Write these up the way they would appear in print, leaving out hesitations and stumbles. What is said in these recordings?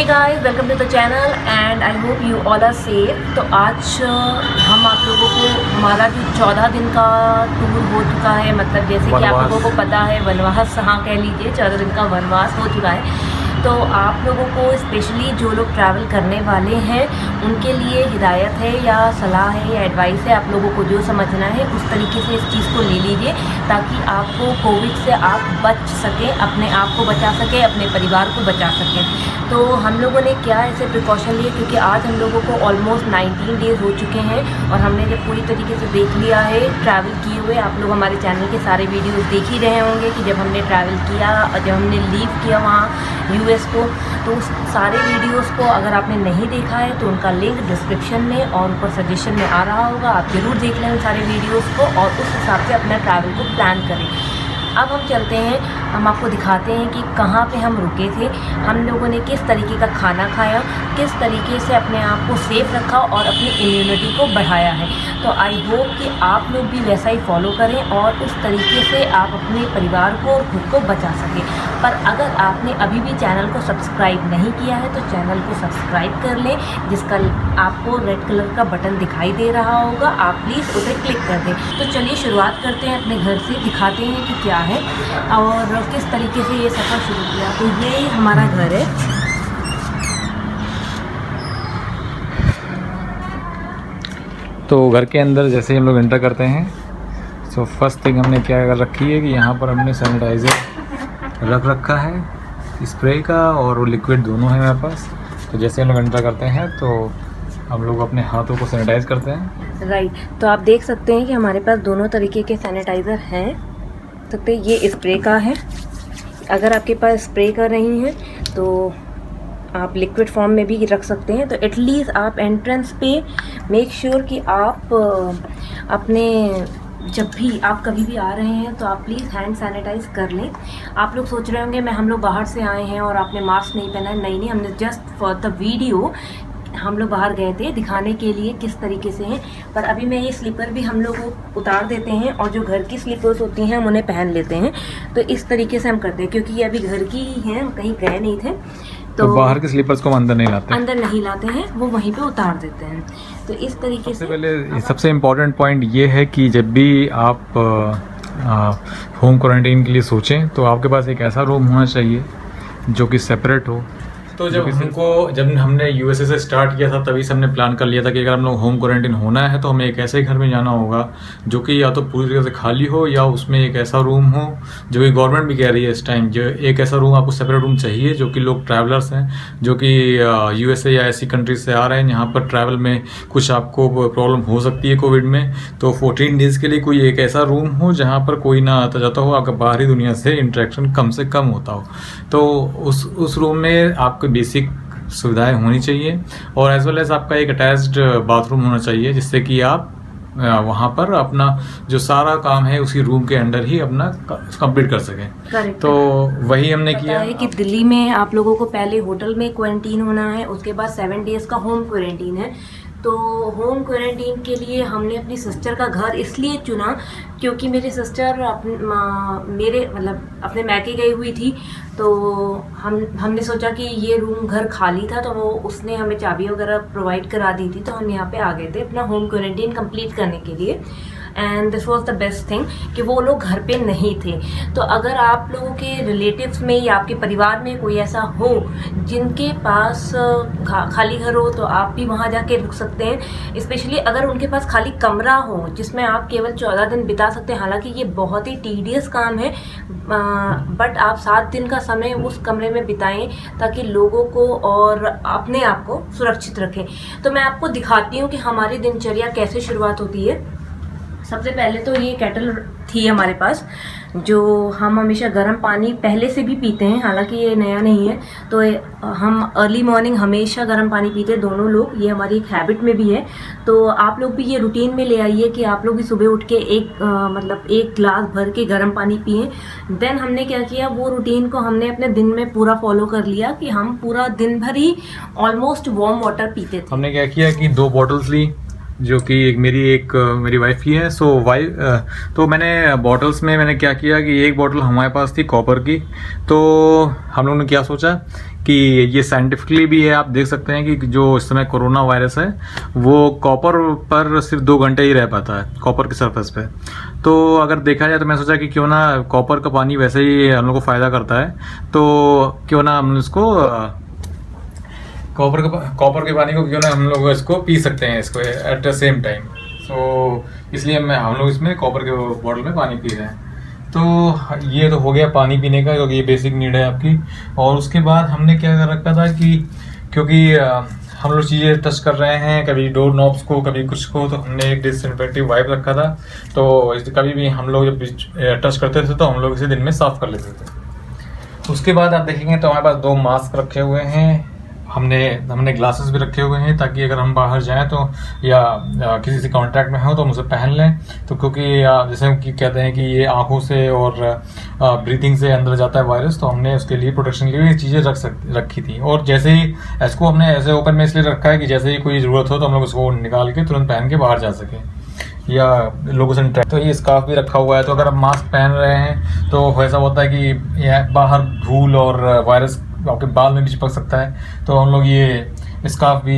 Guys, welcome to the channel and I hope you all are safe. तो आज हम आप लोगों को हमारा जो 14 दिन का टूर हो चुका है, मतलब जैसे कि आप लोगों को पता है वनवास, हाँ कह लीजिए 14 दिन का वनवास हो चुका है। तो आप लोगों को स्पेशली जो लोग ट्रैवल करने वाले हैं उनके लिए हिदायत है या सलाह है या एडवाइस है, आप लोगों को जो समझना है उस तरीके से इस चीज़ को ले लीजिए ताकि आपको कोविड से आप बच सकें, अपने आप को बचा सकें, अपने परिवार को बचा सकें। तो हम लोगों ने क्या ऐसे प्रिकॉशन लिए, क्योंकि आज हम लोगों को ऑलमोस्ट 19 डेज़ हो चुके हैं और हमने जब पूरी तरीके से देख लिया है ट्रैवल किए हुए, आप लोग हमारे चैनल के सारे वीडियोस देख ही रहे होंगे कि जब हमने ट्रैवल किया, जब हमने लीव किया वहाँ यूएस को, तो उस सारे वीडियोस को अगर आपने नहीं देखा है तो उनका लिंक डिस्क्रिप्शन में और ऊपर सजेशन में आ रहा होगा, आप ज़रूर देख लें उन सारे वीडियोस को और उस हिसाब से अपना ट्रैवल को प्लान करें। अब हम चलते हैं, हम आपको दिखाते हैं कि कहाँ पे हम रुके थे, हम लोगों ने किस तरीके का खाना खाया, किस तरीके से अपने आप को सेफ रखा और अपनी इम्यूनिटी को बढ़ाया है। तो आई होप कि आप लोग भी वैसा ही फॉलो करें और उस तरीके से आप अपने परिवार को और खुद को बचा सकें। पर अगर आपने अभी भी चैनल को सब्सक्राइब नहीं किया है तो चैनल को सब्सक्राइब कर लें, जिसका आपको रेड कलर का बटन दिखाई दे रहा होगा, आप प्लीज़ उसे क्लिक कर दें। तो चलिए शुरुआत करते हैं अपने घर से, दिखाते हैं कि क्या है और किस तरीके से ये सफ़र शुरू किया। तो ये हमारा घर है। तो घर के अंदर जैसे ही हम लोग एंटर करते हैं तो फर्स्ट थिंग हमने क्या कर रखी है कि यहाँ पर हमने सैनिटाइज़र रख रखा है, स्प्रे का और लिक्विड दोनों है मेरे पास। तो जैसे हम लोग एंटर करते हैं तो हम लोग अपने हाथों को सैनिटाइज करते हैं। राइट, तो आप देख सकते हैं कि हमारे पास दोनों तरीके के सैनिटाइज़र हैं। सकते ये स्प्रे का है, अगर आपके पास स्प्रे का नहीं है तो आप लिक्विड फॉर्म में भी रख सकते हैं। तो एटलीस्ट आप एंट्रेंस पे मेक श्योर कि आप अपने जब भी आप कभी भी आ रहे हैं तो आप प्लीज़ हैंड सैनिटाइज़ कर लें। आप लोग सोच रहे होंगे हम लोग बाहर से आए हैं और आपने मास्क नहीं पहना है। नहीं, हमने जस्ट फॉर द वीडियो हम लोग बाहर गए थे दिखाने के लिए किस तरीके से हैं। पर अभी मैं ये स्लीपर भी हम लोग उतार देते हैं और जो घर की स्लीपर्स होती हैं हम उन्हें पहन लेते हैं। तो इस तरीके से हम करते हैं क्योंकि ये अभी घर की ही हैं, हम कहीं गए नहीं थे। तो बाहर के स्लीपर्स को हम अंदर नहीं लाते हैं, वो वहीं पे उतार देते हैं। तो इस तरीके से पहले सबसे इम्पोर्टेंट पॉइंट ये है कि जब भी आप होम क्वारंटाइन के लिए सोचें तो आपके पास एक ऐसा रूम होना चाहिए जो कि सेपरेट हो। तो जब हमने यूएसए से स्टार्ट किया था तभी से हमने प्लान कर लिया था कि अगर हम लोग होम क्वारंटाइन होना है तो हमें एक ऐसे घर में जाना होगा जो कि या तो पूरी तरह से खाली हो या उसमें एक ऐसा रूम हो जो कि गवर्नमेंट भी कह रही है इस टाइम, जो एक ऐसा रूम आपको सेपरेट रूम चाहिए जो कि लोग ट्रैवलर्स हैं जो कि यूएसए या ऐसी कंट्रीज से आ रहे हैं यहाँ पर ट्रैवल में कुछ आपको प्रॉब्लम हो सकती है कोविड में। तो 14 डेज़ के लिए कोई एक ऐसा रूम हो जहाँ पर कोई ना आता जाता हो, आपका बाहरी दुनिया से इंटरेक्शन कम से कम होता हो। तो उस रूम में आपको बेसिक सुविधाएं होनी चाहिए और एज वेल एज आपका एक अटैच्ड बाथरूम होना चाहिए जिससे कि आप वहाँ पर अपना जो सारा काम है उसी रूम के अंदर ही अपना कंप्लीट कर सकें। करेक्ट। तो वही हमने किया है कि दिल्ली में आप लोगों को पहले होटल में क्वारंटीन होना है, उसके बाद 7 डेज़ का होम क्वारंटीन है। तो होम क्वारंटीन के लिए हमने अपनी सिस्टर का घर इसलिए चुना क्योंकि मेरी सिस्टर अपने मैके गई हुई थी। तो हमने सोचा कि ये रूम घर खाली था तो उसने हमें चाबी वगैरह प्रोवाइड करा दी थी, तो हम यहाँ पे आ गए थे अपना होम क्वारंटीन कंप्लीट करने के लिए। And this was the best thing कि वो लोग घर पे नहीं थे। तो अगर आप लोगों के रिलेटिव्स में या आपके परिवार में कोई ऐसा हो जिनके पास खाली घर हो तो आप भी वहाँ जाके रुक सकते हैं। स्पेशली अगर उनके पास खाली कमरा हो जिसमें आप केवल 14 दिन बिता सकते हैं। हालांकि ये बहुत ही टीडियस काम है, बट आप 7 दिन का समय उस कमरे में बिताएं ताकि लोगों को और अपने आप को सुरक्षित रखें। तो मैं आपको दिखाती हूँ कि हमारी दिनचर्या कैसे शुरुआत होती है। सबसे पहले तो ये केटल थी हमारे पास जो हम हमेशा गर्म पानी पहले से भी पीते हैं, हालांकि ये नया नहीं है। तो हम अर्ली मॉर्निंग हमेशा गर्म पानी पीते हैं दोनों लोग, ये हमारी एक हैबिट में भी है। तो आप लोग भी ये रूटीन में ले आइए कि आप लोग भी सुबह उठ के एक ग्लास भर के गर्म पानी पिए। देन हमने क्या किया, वो रूटीन को हमने अपने दिन में पूरा फॉलो कर लिया कि हम पूरा दिन भर ही ऑलमोस्ट वार्म वाटर पीते थे। हमने क्या किया कि 2 बॉटल्स ली जो कि मेरी वाइफ की है। तो मैंने बॉटल्स में मैंने क्या किया कि एक बॉटल हमारे पास थी कॉपर की। तो हम लोगों ने क्या सोचा कि ये साइंटिफिकली भी है, आप देख सकते हैं कि जो इस समय कोरोना वायरस है वो कॉपर पर सिर्फ 2 घंटे ही रह पाता है, कॉपर की सरफेस पे। तो अगर देखा जाए तो मैं सोचा कि क्यों ना कॉपर का पानी वैसे ही हम लोग को फ़ायदा करता है, तो क्यों ना हम इसको कॉपर के पानी को क्यों ना हम लोग इसको पी सकते हैं इसको एट द सेम टाइम। सो इसलिए हम लोग इसमें कॉपर के बॉटल में पानी पी रहे हैं। तो ये तो हो गया पानी पीने का, क्योंकि ये बेसिक नीड है आपकी। और उसके बाद हमने क्या कर रखा था कि क्योंकि हम लोग चीज़ें टच कर रहे हैं, कभी डोर नॉब्स को कभी कुछ को, तो हमने एक डिसइंफेक्टिव वाइप रखा था। तो कभी भी हम लोग जब टच करते थे तो हम लोग इसे दिन में साफ़ कर लेते थे। उसके बाद आप देखेंगे तो हमारे पास 2 मास्क रखे हुए हैं, हमने ग्लासेस भी रखे हुए हैं, ताकि अगर हम बाहर जाएं तो या किसी से कांटेक्ट में हो तो हम उसे पहन लें। तो क्योंकि जैसे हम कहते हैं कि ये आंखों से और ब्रीथिंग से अंदर जाता है वायरस, तो हमने उसके लिए प्रोटेक्शन के लिए ये चीज़ें रखी थी। और जैसे ही इसको हमने ऐसे ओपन में इसलिए रखा है कि जैसे ही कोई ज़रूरत हो तो हम लोग उसको निकाल के तुरंत पहन के बाहर जा सकें या लोगों से इंटरेक्ट। तो ये स्कार्फ भी रखा हुआ है, तो अगर आप मास्क पहन रहे हैं तो ऐसा होता है कि बाहर धूल और वायरस आपके बाल में भी चिपक सकता है, तो हम लोग ये स्कार्फ भी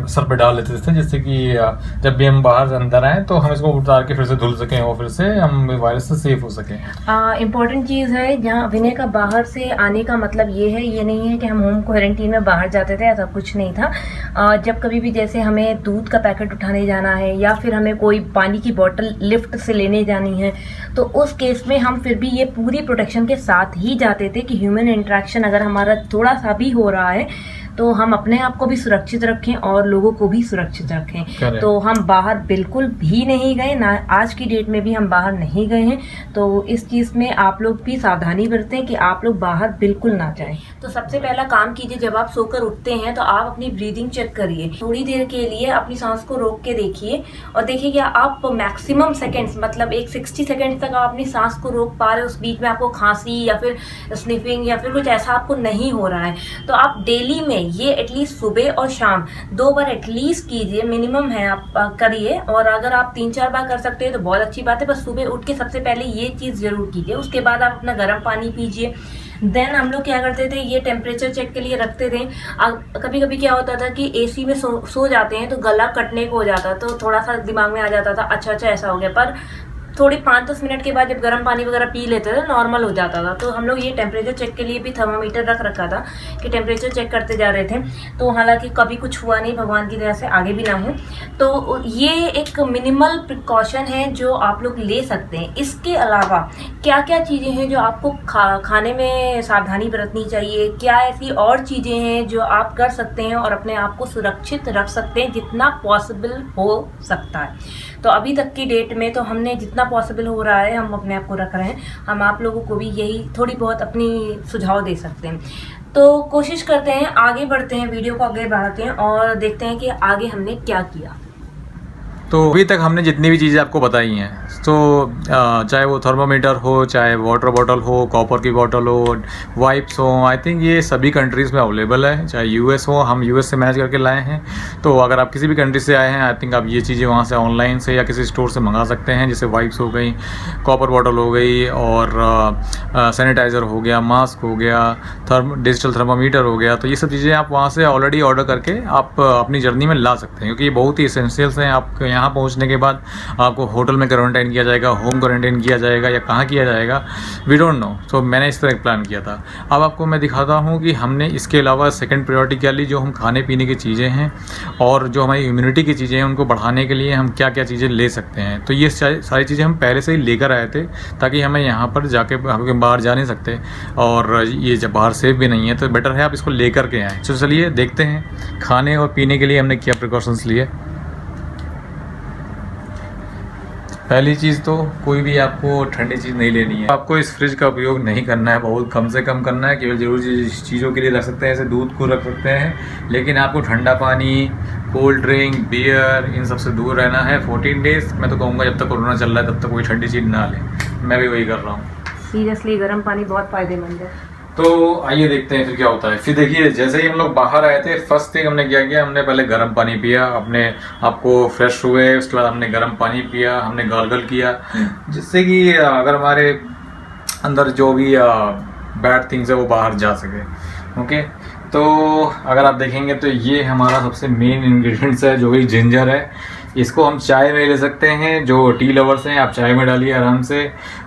सर पे डाल लेते थे, जिससे कि जब भी हम बाहर अंदर आए तो हम इसको उतार के फिर से धुल सकें और फिर से हम वायरस से सेफ हो सकें। इम्पॉर्टेंट चीज़ है, जहाँ विनय का बाहर से आने का मतलब ये है, ये नहीं है कि हम होम क्वारंटीन में बाहर जाते थे, ऐसा कुछ नहीं था। जब कभी भी जैसे हमें दूध का पैकेट उठाने जाना है या फिर हमें कोई पानी की बोतल लिफ्ट से लेने जानी है, तो उस केस में हम फिर भी ये पूरी प्रोटेक्शन के साथ ही जाते थे कि ह्यूमन इंटरेक्शन अगर हमारा थोड़ा सा भी हो रहा है तो हम अपने आप को भी सुरक्षित रखें और लोगों को भी सुरक्षित रखें। तो हम बाहर बिल्कुल भी नहीं गए, ना आज की डेट में भी हम बाहर नहीं गए हैं। तो इस चीज़ में आप लोग भी सावधानी बरतें कि आप लोग बाहर बिल्कुल ना जाएं। तो सबसे पहला काम कीजिए, जब आप सोकर उठते हैं तो आप अपनी ब्रीदिंग चेक करिए, थोड़ी देर के लिए अपनी सांस को रोक के देखिए और देखिए कि आप मैक्सिमम सेकेंड्स, मतलब एक 60 सेकेंड्स तक आप अपनी सांस को रोक पा रहे हो, उस बीच में आपको खांसी या फिर स्निफिंग या फिर कुछ ऐसा आपको नहीं हो रहा है, तो आप डेली में ये एटलीस्ट सुबह और शाम 2 बार एटलीस्ट कीजिए, मिनिमम है, आप करिए। और अगर आप 3-4 बार कर सकते हैं तो बहुत अच्छी बात है, बस सुबह उठ के सबसे पहले ये चीज़ ज़रूर कीजिए। उसके बाद आप अपना गर्म पानी पीजिए। देन हम लोग क्या करते थे, ये टेम्परेचर चेक के लिए रखते थे। कभी कभी क्या होता था कि एसी में सो जाते हैं तो गला कटने को हो जाता, तो थोड़ा सा दिमाग में आ जाता था अच्छा ऐसा हो गया, पर थोड़ी 5-10 मिनट के बाद जब गर्म पानी वगैरह पी लेते थे नॉर्मल हो जाता था। तो हम लोग ये टेम्परेचर चेक के लिए भी थर्मामीटर रख रखा था कि टेम्परेचर चेक करते जा रहे थे। तो हालांकि कभी कुछ हुआ नहीं, भगवान की दया से आगे भी ना हो। तो ये एक मिनिमल प्रिकॉशन है जो आप लोग ले सकते हैं। इसके अलावा क्या क्या चीज़ें हैं जो आपको खाने में सावधानी बरतनी चाहिए, क्या ऐसी और चीज़ें हैं जो आप कर सकते हैं और अपने आप को सुरक्षित रख सकते हैं जितना पॉसिबल हो सकता है। तो अभी तक की डेट में तो हमने जितना पॉसिबल हो रहा है हम अपने आप को रख रहे हैं। हम आप लोगों को भी यही थोड़ी बहुत अपनी सुझाव दे सकते हैं। तो कोशिश करते हैं, आगे बढ़ते हैं, वीडियो को आगे बढ़ाते हैं और देखते हैं कि आगे हमने क्या किया। तो अभी तक हमने जितनी भी चीज़ें आपको बताई हैं, तो चाहे वो थर्मामीटर हो, चाहे वाटर बॉटल हो, कॉपर की बॉटल हो, वाइप्स हो, आई थिंक ये सभी कंट्रीज़ में अवेलेबल है। चाहे यूएस हो, हम यूएस से मैनेज करके लाए हैं। तो अगर आप किसी भी कंट्री से आए हैं, आई थिंक आप ये चीज़ें वहाँ से ऑनलाइन से या किसी स्टोर से मंगा सकते हैं। जैसे वाइप्स हो गई, कॉपर बॉटल हो गई और सैनिटाइज़र हो गया, मास्क हो गया, डिजिटल थर्मामीटर हो गया। तो ये सब चीज़ें आप वहाँ से ऑलरेडी ऑर्डर करके आप अपनी जर्नी में ला सकते हैं, क्योंकि ये बहुत ही एसेंशियल्स हैं। आप यहाँ पहुँचने के बाद आपको होटल में क्वारंटाइन किया जाएगा, होम क्वारंटाइन किया जाएगा या कहाँ किया जाएगा, वी डोंट नो। तो मैंने इस तरह एक प्लान किया था। अब आपको मैं दिखाता हूँ कि हमने इसके अलावा सेकंड प्रायोरिटी क्या ली, जो हम खाने पीने की चीज़ें हैं और जो हमारी इम्यूनिटी की चीज़ें हैं उनको बढ़ाने के लिए हम क्या क्या चीज़ें ले सकते हैं। तो ये सारी चीज़ें हम पहले से ही लेकर आए थे, ताकि हमें यहाँ पर जाके हम बाहर जा नहीं सकते और ये जब बाहर सेफ भी नहीं है, तो बेटर है आप इसको लेकर के आएँ। तो चलिए देखते हैं खाने और पीने के लिए हमने क्या प्रिकॉशंस लिए। पहली चीज़ तो कोई भी आपको ठंडी चीज़ नहीं लेनी है। आपको इस फ्रिज का उपयोग नहीं करना है, बहुत कम से कम करना है। केवल जरूरी चीज़ों के लिए रख सकते हैं, जैसे दूध को रख सकते हैं, लेकिन आपको ठंडा पानी, कोल्ड ड्रिंक, बियर, इन सबसे दूर रहना है 14 डेज़। मैं तो कहूँगा जब तक कोरोना चल रहा है तब तक कोई ठंडी चीज़ ना लें। मैं भी वही कर रहा हूँ। सीरियसली गर्म पानी बहुत फ़ायदेमंद है। तो आइए देखते हैं फिर क्या होता है। फिर देखिए, जैसे ही हम लोग बाहर आए थे, फर्स्ट थिंग हमने क्या किया, हमने पहले गर्म पानी पिया, अपने आपको फ्रेश हुए। उसके बाद हमने गर्म पानी पिया, हमने गार्गल किया, जिससे कि अगर हमारे अंदर जो भी बैड थिंग्स है वो बाहर जा सके। ओके, तो अगर आप देखेंगे तो ये हमारा सबसे मेन इंग्रेडिएंट्स है, जो कि जिंजर है। इसको हम चाय में ले सकते हैं, जो टी लवर्स हैं आप चाय में डालिए आराम से,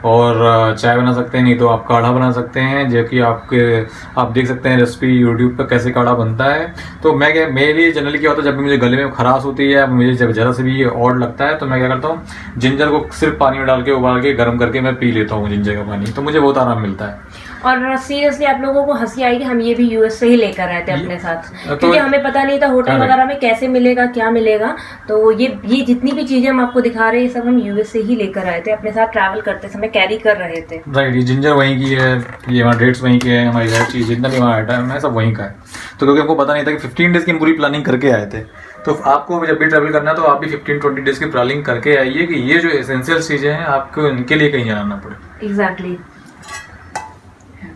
और चाय बना सकते हैं, नहीं तो आप काढ़ा बना सकते हैं, जो कि आप देख सकते हैं रेसिपी यूट्यूब पर कैसे काढ़ा बनता है। तो मेरे लिए जनरली क्या होता है, जब भी मुझे गले में खराश होती है, मुझे जब ज़रा से भी ऑड लगता है, तो मैं क्या करता हूँ, जिंजर को सिर्फ पानी में डाल के उबाल के गर्म करके मैं पी लेता हूँ जिंजर का पानी, तो मुझे बहुत आराम मिलता है। और सीरियसली आप लोगों को हंसी आएगी, हम ये भी यूएस से ही लेकर आए थे अपने साथ, क्योंकि हमें पता नहीं था होटल वगैरह में कैसे मिलेगा, क्या मिलेगा। तो ये जितनी भी चीजें हम आपको दिखा रहे हैं, ये सब हम यूएस से ही लेकर आए थे, अपने साथ ट्रैवल करते समय कैरी कर रहे थे। राइट, ये जिंजर वहीं की है, ये हमारे डेट्स वहीं के हैं, हमारी इलायची जितना भी हमारा आइटम है सब वहीं का है। तो क्योंकि हमको पता नहीं था कि 15 डेज़ की हम पूरी प्लानिंग करके आए थे, तो आपको जब भी ट्रैवल करना है तो आप भी 15-20 डेज़ की प्लानिंग करके आइए कि ये जो एसेंशियल चीज़ें हैं आपको इनके लिए कहीं जाना ना पड़े। एग्जैक्टली।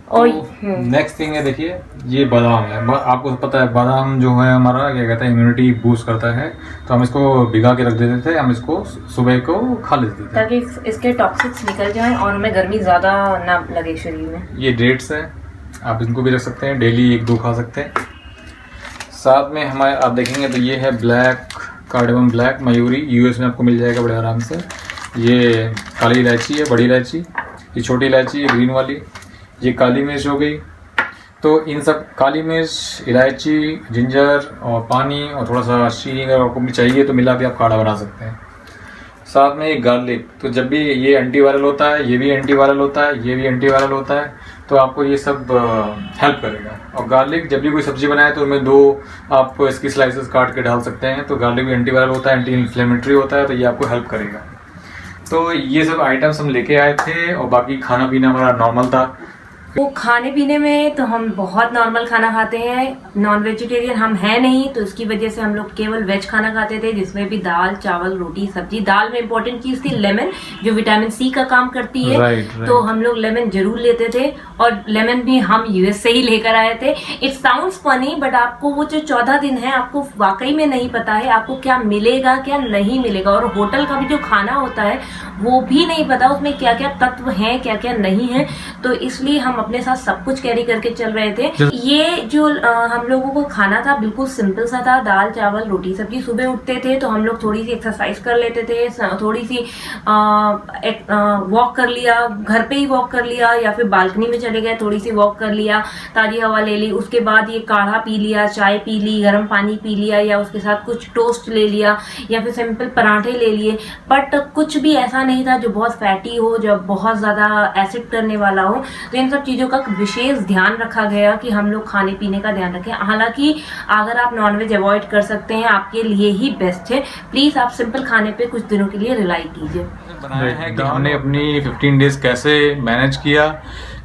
और नेक्स्ट थिंग है, देखिए ये बादाम है। आपको पता है बादाम जो है हमारा क्या कहते हैं, इम्यूनिटी बूस्ट करता है, तो हम इसको भिगा के रख देते थे, हम इसको सुबह को खा लेते थे ताकि इसके टॉक्सिक्स निकल जाएं और हमें गर्मी ज़्यादा ना लगे शरीर में। ये डेट्स है, आप इनको भी रख सकते हैं, डेली 1-2 खा सकते हैं। साथ में हमारे आप देखेंगे तो ये है black cardamom black Mayuri, US में आपको मिल जाएगा बड़े आराम से। ये काली इलायची है, बड़ी इलायची, ये छोटी इलायची है ग्रीन वाली, ये काली मिर्च हो गई। तो इन सब काली मिर्च, इलायची, जिंजर और पानी और थोड़ा सा चीनी अगर आपको भी चाहिए तो मिला के आप काढ़ा बना सकते हैं। साथ में एक गार्लिक, तो जब भी ये एंटीवायरल होता है, ये भी एंटीवायरल होता है, ये भी एंटीवायरल होता है, तो आपको ये सब हेल्प करेगा। और गार्लिक जब भी कोई सब्जी बनाए तो उनमें 2 आप इसकी स्लाइसेस काट के डाल सकते हैं, तो गार्लिक भी एंटीवायरल होता है, एंटी इन्फ्लेमेटरी होता है, तो ये आपको हेल्प करेगा। तो ये सब आइटम्स हम लेके आए थे, और बाकी खाना पीना हमारा नॉर्मल था। वो खाने पीने में तो हम बहुत नॉर्मल खाना खाते हैं, नॉन वेजिटेरियन हम हैं नहीं, तो इसकी वजह से हम लोग केवल वेज खाना खाते थे, जिसमें भी दाल, चावल, रोटी, सब्जी। दाल में इम्पोर्टेंट चीज़ थी लेमन, जो विटामिन सी का काम करती है। right. तो हम लोग लेमन जरूर लेते थे, और लेमन भी हम यूएस से ही लेकर आए थे। इट साउंड्स फनी, बट आपको वो जो 14 दिन है आपको वाकई में नहीं पता है आपको क्या मिलेगा क्या नहीं मिलेगा, और होटल का भी जो खाना होता है वो भी नहीं पता उसमें क्या क्या तत्व हैं, क्या क्या नहीं है। तो इसलिए हम अपने साथ सब कुछ कैरी करके चल रहे थे। ये जो हम लोगों को खाना था बिल्कुल सिंपल सा था, दाल, चावल, रोटी, सब्जी। सुबह उठते थे तो हम लोग थोड़ी सी एक्सरसाइज कर लेते थे, थोड़ी सी वॉक कर लिया, घर पे ही वॉक कर लिया, या फिर बालकनी में चले गए, थोड़ी सी वॉक कर लिया, ताजी हवा ले ली। उसके बाद ये काढ़ा पी लिया, चाय पी ली, गर्म पानी पी लिया, या उसके साथ कुछ टोस्ट ले लिया, या फिर सिंपल पराठे ले लिए। बट कुछ भी ऐसा नहीं था जो बहुत फैटी हो, जो बहुत ज़्यादा एसिड करने वाला हो। तो इन सब चीज़ों का विशेष ध्यान रखा गया कि हम लोग खाने पीने का ध्यान रखें। हालांकि अगर आप नॉनवेज अवॉइड कर सकते हैं, आपके लिए ही बेस्ट है। प्लीज़ आप सिंपल खाने पे कुछ दिनों के लिए रिलाई कीजिए। बनाया है कि हमने अपनी 15 डेज़ कैसे मैनेज किया,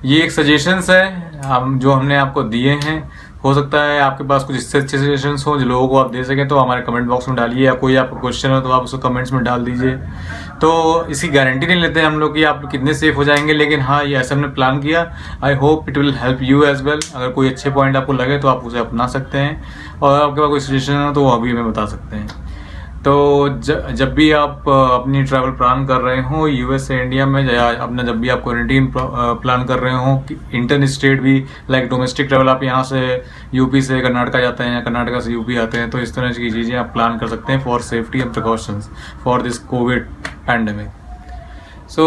ये एक सजेशंस है जो हमने आपको दिए हैं। हो सकता है आपके पास कुछ इससे अच्छे सजेशंस हो जो लोगों को आप दे सकें, तो हमारे कमेंट बॉक्स में डालिए, या कोई आपका क्वेश्चन हो तो आप उसको कमेंट्स में डाल दीजिए। तो इसकी गारंटी नहीं लेते हम लोग कि आप कितने सेफ हो जाएंगे, लेकिन हाँ ये ऐसा हमने प्लान किया। I hope it will help you as well. अगर कोई अच्छे पॉइंट आपको लगे तो आप उसे अपना सकते हैं, और आपके पास कोई सजेशन हो तो वो अभी हमें बता सकते हैं। तो जब भी आप अपनी ट्रैवल प्लान कर रहे हो यूएस से इंडिया में, या अपना जब भी आप क्वारंटीन प्लान कर रहे हो, इंटर स्टेट भी लाइक डोमेस्टिक ट्रैवल, आप यहाँ से यूपी से कर्नाटका जाते हैं या कर्नाटका से यूपी आते हैं, तो इस तरह की चीज़ें आप प्लान कर सकते हैं for safety and precautions for this covid pandemic. So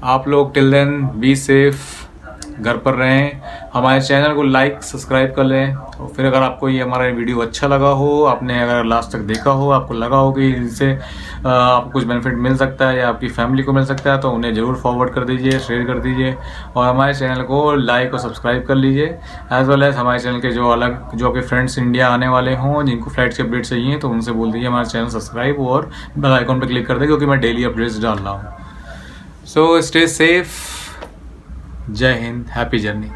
आप लोग टिल देन बी सेफ, घर पर रहें, हमारे चैनल को लाइक सब्सक्राइब कर लें। और फिर अगर आपको ये हमारा वीडियो अच्छा लगा हो, आपने अगर लास्ट तक देखा हो, आपको लगा हो कि इससे आपको कुछ बेनिफिट मिल सकता है या आपकी फैमिली को मिल सकता है, तो उन्हें ज़रूर फॉरवर्ड कर दीजिए, शेयर कर दीजिए, और हमारे चैनल को लाइक और सब्सक्राइब कर लीजिए। एज वेल एज हमारे चैनल के जो आपके फ्रेंड्स इंडिया आने वाले हों, जिनको फ्लाइट के अपडेट चाहिए, तो उनसे बोल दीजिए हमारे चैनल सब्सक्राइब और बेल आइकॉन पर क्लिक कर दें, क्योंकि मैं डेली अपडेट्स डाल रहा हूँ। सो स्टे सेफ, जय हिंद, हैप्पी जर्नी।